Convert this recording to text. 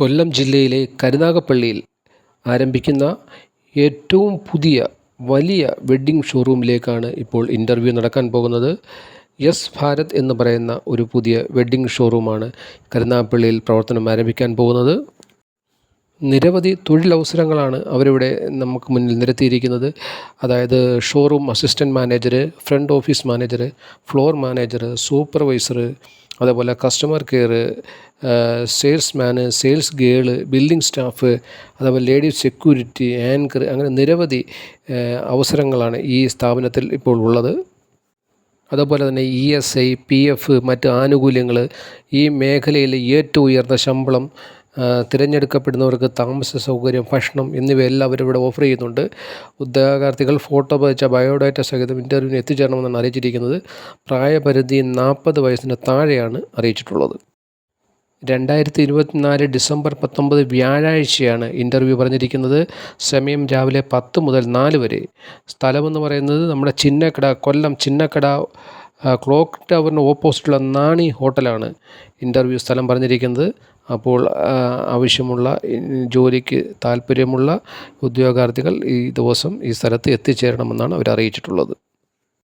കൊല്ലം ജില്ലയിലെ കരുനാഗപ്പള്ളിയിൽ ആരംഭിക്കുന്ന ഏറ്റവും പുതിയ വലിയ വെഡ്ഡിംഗ് ഷോറൂമിലേക്കാണ് ഇപ്പോൾ ഇൻ്റർവ്യൂ നടക്കാൻ പോകുന്നത്. യെസ് ഭാരത് എന്ന് പറയുന്ന ഒരു പുതിയ വെഡ്ഡിംഗ് ഷോറൂമാണ് കരുനാഗപ്പള്ളിയിൽ പ്രവർത്തനം ആരംഭിക്കാൻ പോകുന്നത്. നിരവധി തൊഴിലവസരങ്ങളാണ് അവരിവിടെ നമുക്ക് മുന്നിൽ നിരത്തിയിരിക്കുന്നത്. അതായത് showroom assistant manager, front office manager, floor manager, supervisor, അതേപോലെ customer care, salesman, sales girl, billing staff, അതേപോലെ ലേഡീസ് സെക്യൂരിറ്റി, ആങ്കർ, അങ്ങനെ നിരവധി അവസരങ്ങളാണ് ഈ സ്ഥാപനത്തിൽ ഇപ്പോൾ ഉള്ളത്. അതുപോലെ തന്നെ ESI, PF, മറ്റ് ആനുകൂല്യങ്ങൾ, ഈ മേഖലയിൽ ഏറ്റവും ഉയർന്ന ശമ്പളം, തിരഞ്ഞെടുക്കപ്പെടുന്നവർക്ക് താമസ സൗകര്യം, ഭക്ഷണം എന്നിവയെല്ലാം അവരിവിടെ ഓഫർ ചെയ്യുന്നുണ്ട്. ഉദ്യോഗാർത്ഥികൾ ഫോട്ടോ പതിച്ച ബയോഡാറ്റ സഹിതം ഇൻ്റർവ്യൂവിന് എത്തിച്ചേരണമെന്നാണ് അറിയിച്ചിരിക്കുന്നത്. പ്രായപരിധി 40 വയസ്സിന് താഴെയാണ് അറിയിച്ചിട്ടുള്ളത്. 2024 ഡിസംബർ 19 വ്യാഴാഴ്ചയാണ് ഇൻ്റർവ്യൂ പറഞ്ഞിരിക്കുന്നത്. സമയം രാവിലെ 10 മുതൽ 4 വരെ. സ്ഥലമെന്ന് പറയുന്നത് നമ്മുടെ ചിന്നക്കട, കൊല്ലം ചിന്നക്കട ക്ലോക്ക് ടവറിന് ഓപ്പോസിറ്റുള്ള നാണി ഹോട്ടലാണ് ഇൻ്റർവ്യൂ സ്ഥലം പറഞ്ഞിരിക്കുന്നത്. അപ്പോൾ ആവശ്യമുള്ള ജോലിക്ക് താല്പര്യമുള്ള ഉദ്യോഗാർത്ഥികൾ ഈ ദിവസം ഈ സ്ഥലത്ത് എത്തിച്ചേരണമെന്നാണ് അവർ അറിയിച്ചിട്ടുള്ളത്.